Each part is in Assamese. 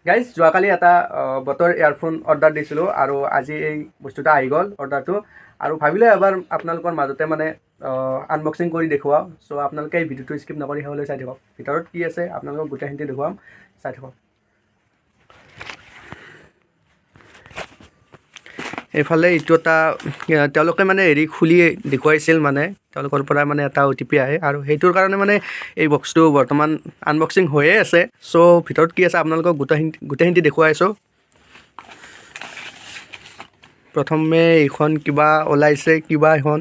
গাইজ যোৱাকালি এটা বটৰ ইয়াৰফোন অৰ্ডাৰ দিছিলোঁ আৰু আজি এই বস্তুটো আহি গ'ল অৰ্ডাৰটো আৰু ভাবিলোঁ এবাৰ আপোনালোকৰ মাজতে মানে আনবক্সিং কৰি দেখুৱাওঁ। চ' আপোনালোকে এই ভিডিঅ'টো স্কিপ নকৰি শেষলৈ চাই থাকক। ভিতৰত কি আছে আপোনালোকক গোটেইখিনি দেখুৱাম, চাই থাকক। এইফালে এইটো এটা তেওঁলোকে মানে খুলি দেখুৱাইছিল, মানে তেওঁলোকৰ পৰা মানে এটা OTP আহে আৰু সেইটোৰ কাৰণে মানে এই বক্সটো বৰ্তমান আনবক্সিং হৈয়ে আছে। চ' ভিতৰত কি আছে আপোনালোকক গোটেইখিনি দেখুৱাইছোঁ। প্ৰথমে এইখন কিবা ওলাইছে, কিবা এখন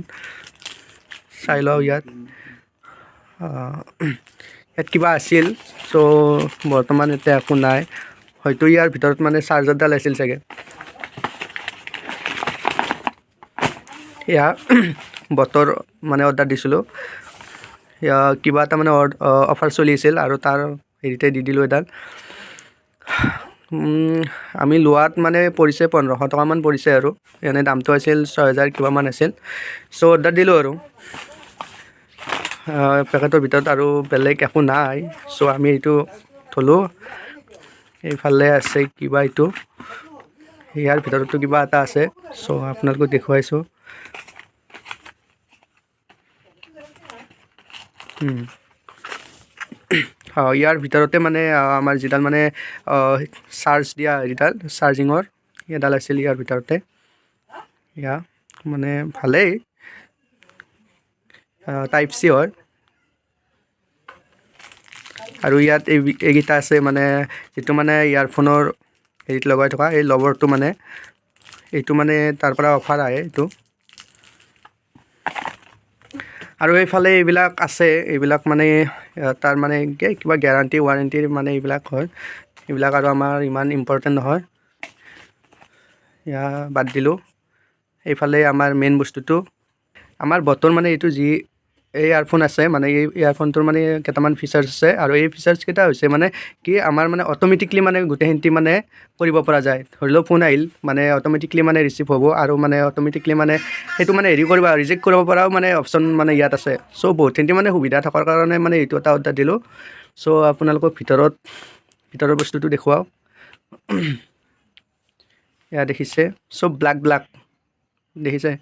চাই লওঁ। ইয়াত কিবা আছিল, চ' বৰ্তমান এতিয়া একো নাই। হয়তো ইয়াৰ ভিতৰত মানে চাৰ্জাৰডাল আছিল চাগে। এয়া বটৰ মানে অৰ্ডাৰ দিছিলোঁ, কিবা এটা মানে অফাৰ চলি আছিল আৰু তাৰ হেৰিতে দি দিলোঁ এডাল। আমি লোৱাত মানে পৰিছে 1500 টকামান পৰিছে আৰু এনে দামটো আছিল 6000 কিবামান আছিল। চ' অৰ্ডাৰ দিলোঁ আৰু পেকেটৰ ভিতৰত আৰু বেলেগ একো নাই। চ' আমি এইটো থলোঁ। এইফালে আছে কিবা, এইটো ইয়াৰ ভিতৰতো কিবা এটা আছে। চ' আপোনালোকক দেখুৱাইছোঁ। ইয়াৰ ভিতৰতে মানে আমাৰ যিডাল মানে চাৰ্জ দিয়া হেৰিডাল, চাৰ্জিঙৰ এডাল আছিল ইয়াৰ ভিতৰতে। এয়া মানে ভালেই, টাইপ C হয়। আৰু ইয়াত এইকেইটা আছে, মানে যিটো মানে ইয়াৰফোনৰ হেৰিত লগাই থকা এই লভাৰটো, মানে এইটো মানে তাৰ পৰা অফাৰ আহে এইটো। আৰু এইফালে এইবিলাক আছে, এইবিলাক মানে তাৰ মানে কিবা গেৰাণ্টি ৱাৰেণ্টিৰ মানে এইবিলাক হয়। এইবিলাক আৰু আমাৰ ইমান ইম্পৰ্টেণ্ট নহয়, এয়া বাদ দিলোঁ। এইফালে আমাৰ মেইন বস্তুটো, আমাৰ বটৰ মানে এইটো যি এই ইয়াৰফোন আছে, মানে এই ইয়াৰফোনটোৰ মানে কেইটামান ফিচাৰ্ছ আছে। আৰু এই ফিচাৰ্ছকেইটা হৈছে মানে কি, আমাৰ মানে অট'মেটিকলি মানে গোটেইখিনি মানে কৰিব পৰা যায়। ধৰি লওক ফোন আহিল, মানে অট'মেটিকলি মানে ৰিচিভ হ'ব আৰু মানে অট'মেটিকলি মানে সেইটো মানে হেৰি কৰিব, ৰিজেক্ট কৰিব পৰাও মানে অপশ্যন মানে ইয়াত আছে। চ' বহুতখিনি মানে সুবিধা থকাৰ কাৰণে মানে এইটো এটা অৰ্ডাৰ দিলোঁ। চ' আপোনালোকক ভিতৰৰ বস্তুটো দেখুৱাওঁ। এয়া দেখিছে, চব ব্লাক দেখিছে।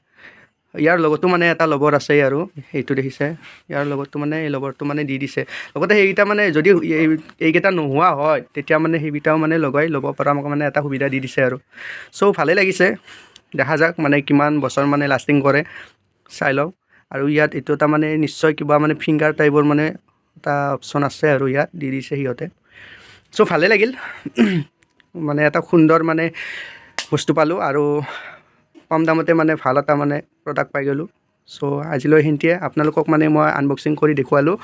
ইয়াৰ লগতো মানে এটা লবৰ আছে, আৰু এইটো দেখিছে। ইয়াৰ লগতো মানে এই লবৰটো মানে দি দিছে। লগতে সেইকেইটা মানে যদি এইকেইটা নোহোৱা হয়, তেতিয়া মানে সেইকেইটাও মানে লগাই ল'ব পৰা আমাক মানে এটা সুবিধা দি দিছে আৰু। চ' ভালেই লাগিছে, দেখা যাওক মানে কিমান বছৰ মানে লাষ্টিং কৰে, চাই লওঁ। আৰু ইয়াত এইটো এটা মানে নিশ্চয় কিবা মানে ফিংগাৰ টাইপৰ মানে এটা অপশ্যন আছে আৰু ইয়াত দি দিছে সিহঁতে। চ' ভালেই লাগিল, মানে এটা সুন্দৰ মানে বস্তু পালোঁ আৰু কম দামতে মানে ভাল এটা মানে প্ৰডাক্ট পাই গ'লোঁ। চ' আজিলৈ সেইখিনিয়ে, আপোনালোকক মানে মই আনবক্সিং কৰি দেখুৱালোঁ।